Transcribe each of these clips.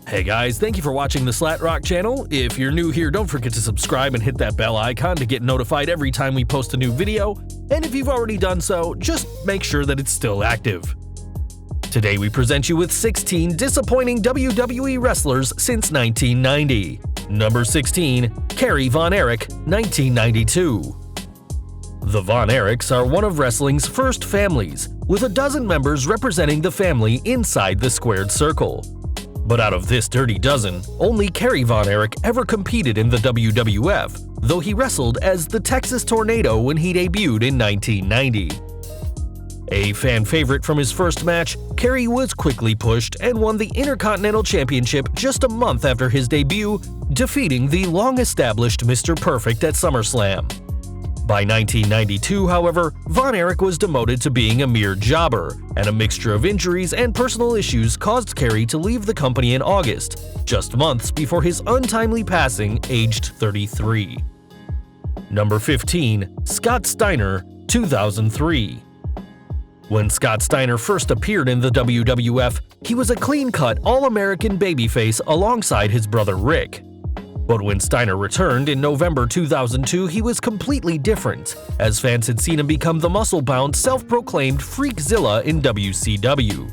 Hey guys, thank you for watching the Slat Rock channel. If you're new here, don't forget to subscribe and hit that bell icon to get notified every time we post a new video. And if you've already done so, just make sure that it's still active. Today we present you with 16 disappointing WWE wrestlers since 1990. Number 16. Kerry Von Erich, 1992. The Von Erichs are one of wrestling's first families, with a dozen members representing the family inside the squared circle. But out of this dirty dozen, only Kerry Von Erich ever competed in the WWF, though he wrestled as the Texas Tornado when he debuted in 1990. A fan favorite from his first match, Kerry was quickly pushed and won the Intercontinental Championship just a month after his debut, defeating the long-established Mr. Perfect at SummerSlam. By 1992, however, Von Erich was demoted to being a mere jobber, and a mixture of injuries and personal issues caused Kerry to leave the company in August, just months before his untimely passing, aged 33. Number 15. Scott Steiner, 2003. When Scott Steiner first appeared in the WWF, he was a clean-cut All-American babyface alongside his brother Rick. But when Steiner returned in November 2002, he was completely different, as fans had seen him become the muscle-bound, self-proclaimed Freakzilla in WCW.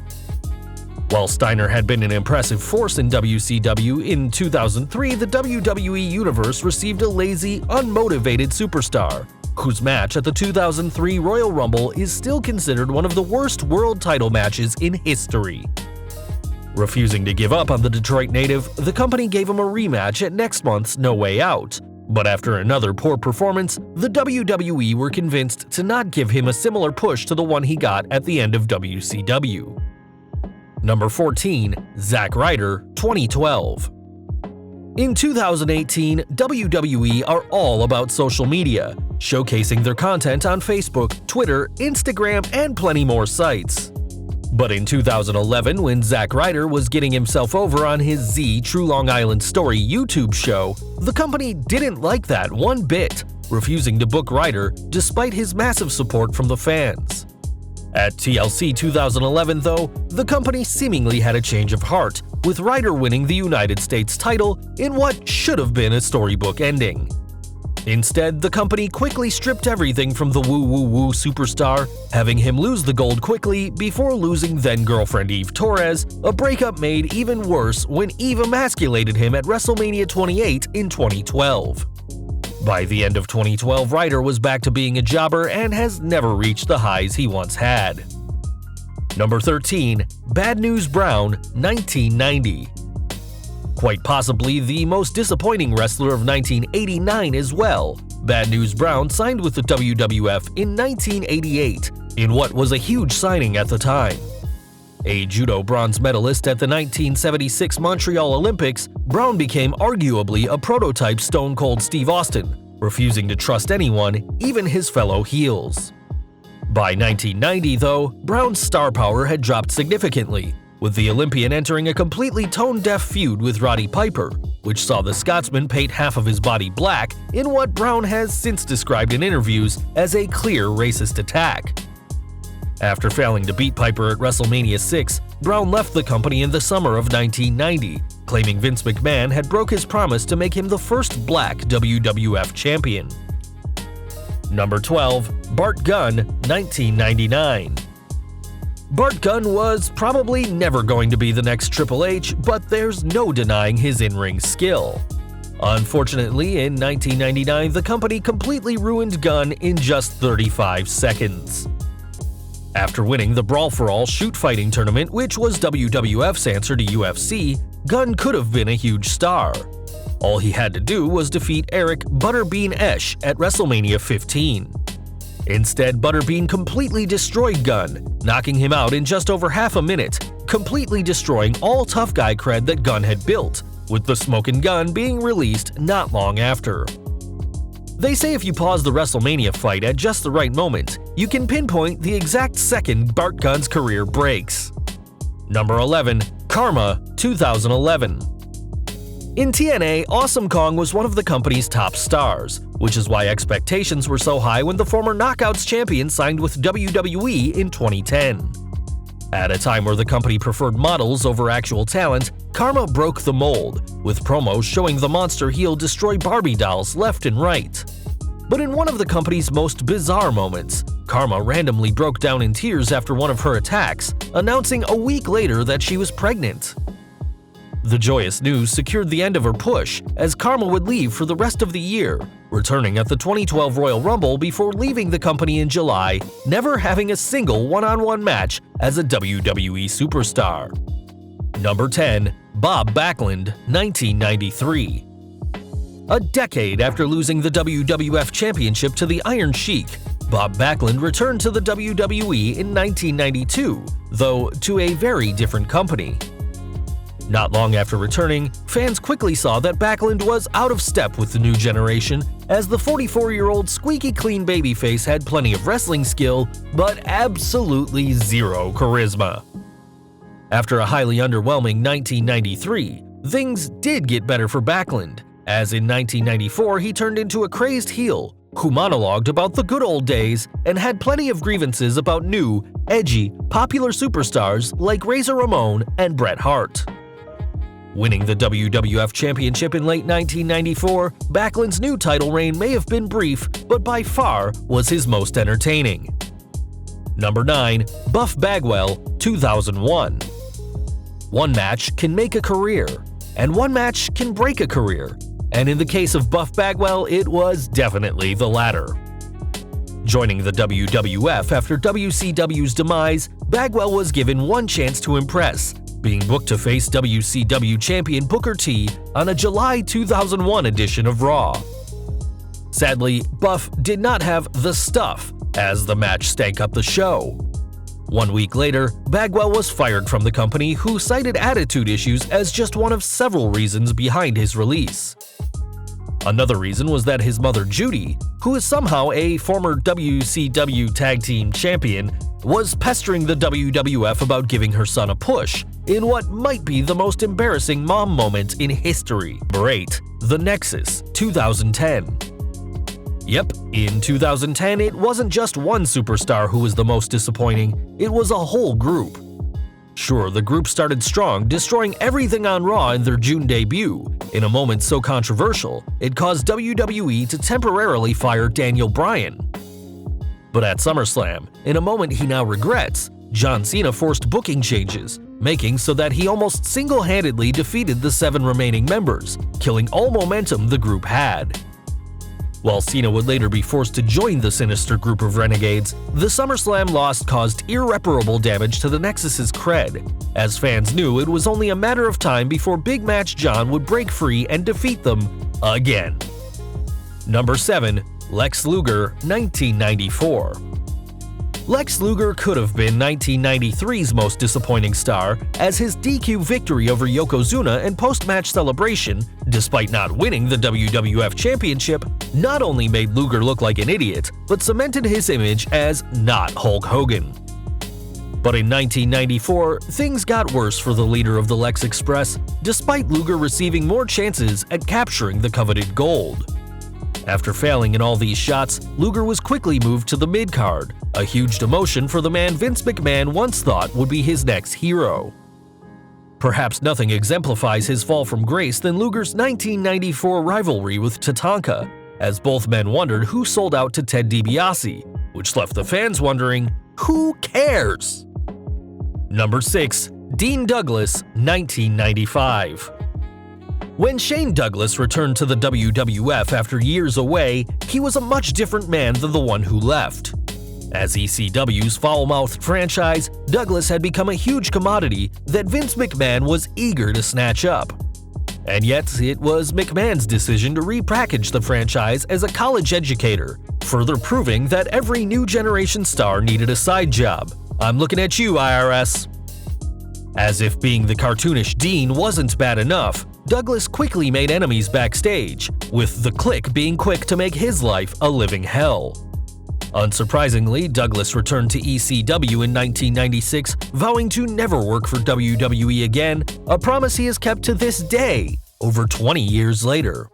While Steiner had been an impressive force in WCW, in 2003 the WWE Universe received a lazy, unmotivated superstar, whose match at the 2003 Royal Rumble is still considered one of the worst world title matches in history. Refusing to give up on the Detroit native, the company gave him a rematch at next month's No Way Out. But after another poor performance, the WWE were convinced to not give him a similar push to the one he got at the end of WCW. Number 14. Zack Ryder, 2012. In 2018, WWE are all about social media, showcasing their content on Facebook, Twitter, Instagram, and plenty more sites. But in 2011, when Zack Ryder was getting himself over on his Z True Long Island Story YouTube show, the company didn't like that one bit, refusing to book Ryder despite his massive support from the fans. At TLC 2011, though, the company seemingly had a change of heart, with Ryder winning the United States title in what should have been a storybook ending. Instead, the company quickly stripped everything from the woo-woo-woo superstar, having him lose the gold quickly before losing then-girlfriend Eve Torres, a breakup made even worse when Eve emasculated him at WrestleMania 28 in 2012. By the end of 2012, Ryder was back to being a jobber and has never reached the highs he once had. Number 13. Bad News Brown, 1990. Quite possibly the most disappointing wrestler of 1989 as well, Bad News Brown signed with the WWF in 1988 in what was a huge signing at the time. A judo bronze medalist at the 1976 Montreal Olympics, Brown became arguably a prototype Stone Cold Steve Austin, refusing to trust anyone, even his fellow heels. By 1990, though, Brown's star power had dropped significantly, with the Olympian entering a completely tone-deaf feud with Roddy Piper, which saw the Scotsman paint half of his body black in what Brown has since described in interviews as a clear racist attack. After failing to beat Piper at WrestleMania 6, Brown left the company in the summer of 1990, claiming Vince McMahon had broke his promise to make him the first black WWF champion. Number 12. Bart Gunn, 1999. Bart Gunn was probably never going to be the next Triple H, but there's no denying his in-ring skill. Unfortunately, in 1999, the company completely ruined Gunn in just 35 seconds. After winning the Brawl for All shoot fighting tournament, which was WWF's answer to UFC, Gunn could have been a huge star. All he had to do was defeat Eric Butterbean Esch at WrestleMania 15. Instead, Butterbean completely destroyed Gunn, knocking him out in just over half a minute, completely destroying all tough guy cred that Gunn had built, with the Smokin' Gunn being released not long after. They say if you pause the WrestleMania fight at just the right moment, you can pinpoint the exact second Bart Gunn's career breaks. Number 11. Karma, 2011. In TNA, Awesome Kong was one of the company's top stars, which is why expectations were so high when the former Knockouts champion signed with WWE in 2010. At a time where the company preferred models over actual talent, Karma broke the mold, with promos showing the monster heel destroy Barbie dolls left and right. But in one of the company's most bizarre moments, Karma randomly broke down in tears after one of her attacks, announcing a week later that she was pregnant. The joyous news secured the end of her push, as Karma would leave for the rest of the year, returning at the 2012 Royal Rumble before leaving the company in July, never having a single one-on-one match as a WWE superstar. Number 10. Bob Backlund, 1993. A decade after losing the WWF Championship to the Iron Sheik, Bob Backlund returned to the WWE in 1992, though to a very different company. Not long after returning, fans quickly saw that Backlund was out of step with the new generation, as the 44-year-old squeaky clean babyface had plenty of wrestling skill, but absolutely zero charisma. After a highly underwhelming 1993, things did get better for Backlund, as in 1994 he turned into a crazed heel who monologued about the good old days and had plenty of grievances about new, edgy, popular superstars like Razor Ramon and Bret Hart. Winning the WWF Championship in late 1994, Backlund's new title reign may have been brief, but by far was his most entertaining. Number 9. Buff Bagwell, 2001. One match can make a career, and one match can break a career, and in the case of Buff Bagwell, it was definitely the latter. Joining the WWF after WCW's demise, Bagwell was given one chance to impress, being booked to face WCW champion Booker T on a July 2001 edition of Raw. Sadly, Buff did not have the stuff, as the match stank up the show. 1 week later, Bagwell was fired from the company, who cited attitude issues as just one of several reasons behind his release. Another reason was that his mother Judy, who is somehow a former WCW Tag Team Champion, was pestering the WWF about giving her son a push in what might be the most embarrassing mom moment in history. Number 8. The Nexus, 2010. Yep, in 2010 it wasn't just one superstar who was the most disappointing, it was a whole group. Sure, the group started strong, destroying everything on Raw in their June debut, in a moment so controversial it caused WWE to temporarily fire Daniel Bryan. But at SummerSlam, in a moment he now regrets, John Cena forced booking changes, making so that he almost single-handedly defeated the 7 remaining members, killing all momentum the group had. While Cena would later be forced to join the sinister group of renegades, the SummerSlam loss caused irreparable damage to the Nexus's cred, as fans knew it was only a matter of time before Big Match John would break free and defeat them again. Number 7. Lex Luger, 1994. Lex Luger could have been 1993's most disappointing star, as his DQ victory over Yokozuna and post-match celebration, despite not winning the WWF Championship, not only made Luger look like an idiot, but cemented his image as not Hulk Hogan. But in 1994, things got worse for the leader of the Lex Express, despite Luger receiving more chances at capturing the coveted gold. After failing in all these shots, Luger was quickly moved to the mid-card, a huge demotion for the man Vince McMahon once thought would be his next hero. Perhaps nothing exemplifies his fall from grace than Luger's 1994 rivalry with Tatanka, as both men wondered who sold out to Ted DiBiase, which left the fans wondering, who cares? Number 6. Dean Douglas, 1995. When Shane Douglas returned to the WWF after years away, he was a much different man than the one who left. As ECW's foul-mouthed franchise, Douglas had become a huge commodity that Vince McMahon was eager to snatch up. And yet, it was McMahon's decision to repackage the franchise as a college educator, further proving that every new generation star needed a side job. I'm looking at you, IRS. As if being the cartoonish Dean wasn't bad enough, Douglas quickly made enemies backstage, with the Clique being quick to make his life a living hell. Unsurprisingly, Douglas returned to ECW in 1996, vowing to never work for WWE again, a promise he has kept to this day, over 20 years later.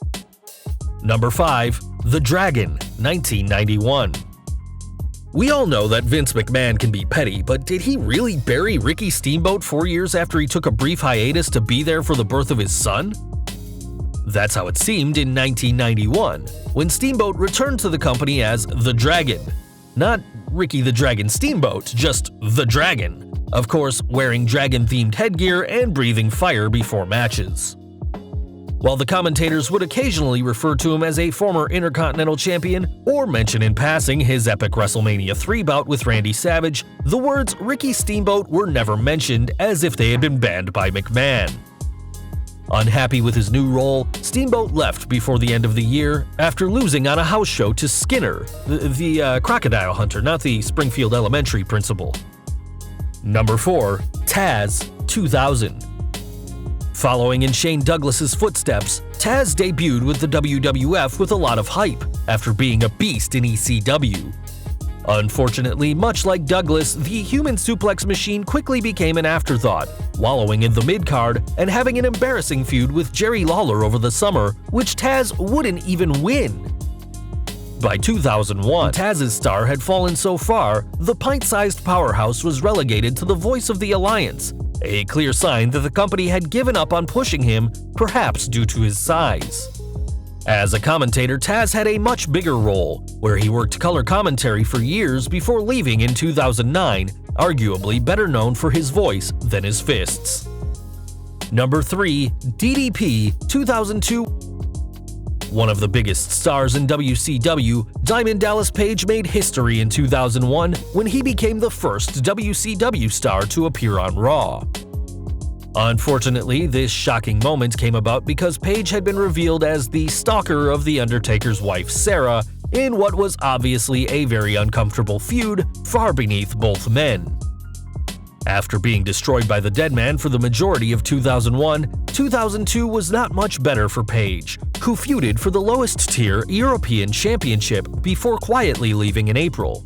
Number 5. The Dragon, 1991. We all know that Vince McMahon can be petty, but did he really bury Ricky Steamboat 4 years after he took a brief hiatus to be there for the birth of his son? That's how it seemed in 1991, when Steamboat returned to the company as The Dragon. Not Ricky the Dragon Steamboat, just The Dragon. Of course, wearing dragon-themed headgear and breathing fire before matches. While the commentators would occasionally refer to him as a former Intercontinental Champion or mention in passing his epic WrestleMania 3 bout with Randy Savage, the words Ricky Steamboat were never mentioned, as if they had been banned by McMahon. Unhappy with his new role, Steamboat left before the end of the year after losing on a house show to Skinner, the crocodile hunter, not the Springfield Elementary principal. Number 4. Taz, 2000. Following in Shane Douglas's footsteps, Taz debuted with the WWF with a lot of hype after being a beast in ECW. Unfortunately, much like Douglas, the human suplex machine quickly became an afterthought, wallowing in the mid-card and having an embarrassing feud with Jerry Lawler over the summer, which Taz wouldn't even win. By 2001, Taz's star had fallen so far, the pint-sized powerhouse was relegated to the voice of the Alliance, a clear sign that the company had given up on pushing him, perhaps due to his size. As a commentator, Taz had a much bigger role, where he worked color commentary for years before leaving in 2009, arguably better known for his voice than his fists. Number 3. DDP, 2002. One of the biggest stars in WCW, Diamond Dallas Page made history in 2001 when he became the first WCW star to appear on Raw. Unfortunately, this shocking moment came about because Page had been revealed as the stalker of The Undertaker's wife Sarah in what was obviously a very uncomfortable feud far beneath both men. After being destroyed by the Deadman for the majority of 2001, 2002 was not much better for Page, who feuded for the lowest tier European Championship before quietly leaving in April.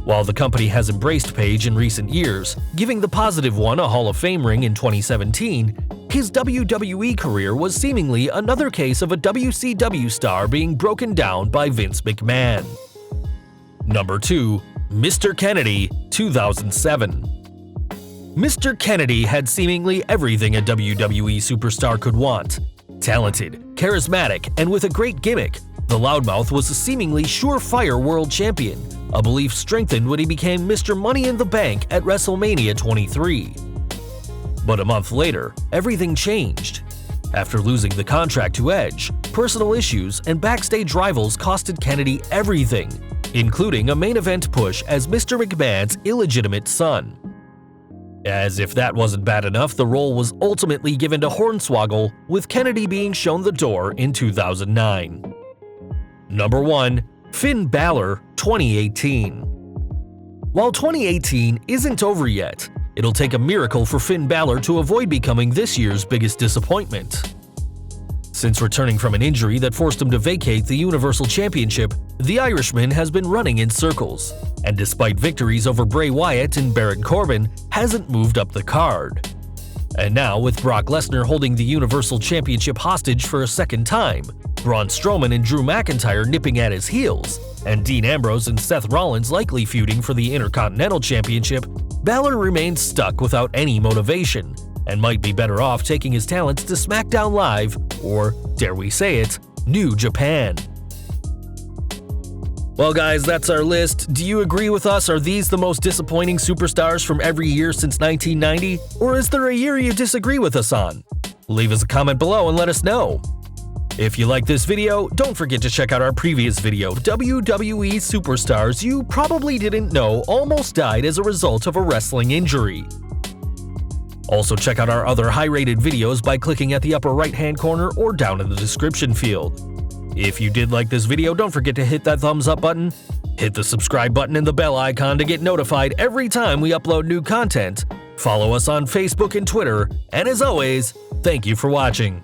While the company has embraced Page in recent years, giving the positive one a Hall of Fame ring in 2017, his WWE career was seemingly another case of a WCW star being broken down by Vince McMahon. Number 2. Mr. Kennedy, 2007. Mr. Kennedy had seemingly everything a WWE superstar could want. Talented, charismatic, and with a great gimmick, the Loudmouth was a seemingly surefire world champion, a belief strengthened when he became Mr. Money in the Bank at WrestleMania 23. But a month later, everything changed. After losing the contract to Edge, personal issues and backstage rivals costed Kennedy everything, including a main event push as Mr. McMahon's illegitimate son. As if that wasn't bad enough, the role was ultimately given to Hornswoggle, with Kennedy being shown the door in 2009. Number 1. Finn Balor, 2018. While 2018 isn't over yet, it'll take a miracle for Finn Balor to avoid becoming this year's biggest disappointment. Since returning from an injury that forced him to vacate the Universal Championship, the Irishman has been running in circles, and despite victories over Bray Wyatt and Baron Corbin, hasn't moved up the card. And now, with Brock Lesnar holding the Universal Championship hostage for a second time, Braun Strowman and Drew McIntyre nipping at his heels, and Dean Ambrose and Seth Rollins likely feuding for the Intercontinental Championship, Balor remains stuck without any motivation, and might be better off taking his talents to SmackDown Live or, dare we say it, New Japan. Well guys, that's our list. Do you agree with us? Are these the most disappointing superstars from every year since 1990? Or is there a year you disagree with us on? Leave us a comment below and let us know. If you like this video, don't forget to check out our previous video, WWE Superstars You Probably Didn't Know Almost Died as a Result of a Wrestling Injury. Also check out our other high-rated videos by clicking at the upper right-hand corner or down in the description field. If you did like this video, don't forget to hit that thumbs up button, hit the subscribe button and the bell icon to get notified every time we upload new content, follow us on Facebook and Twitter, and as always, thank you for watching.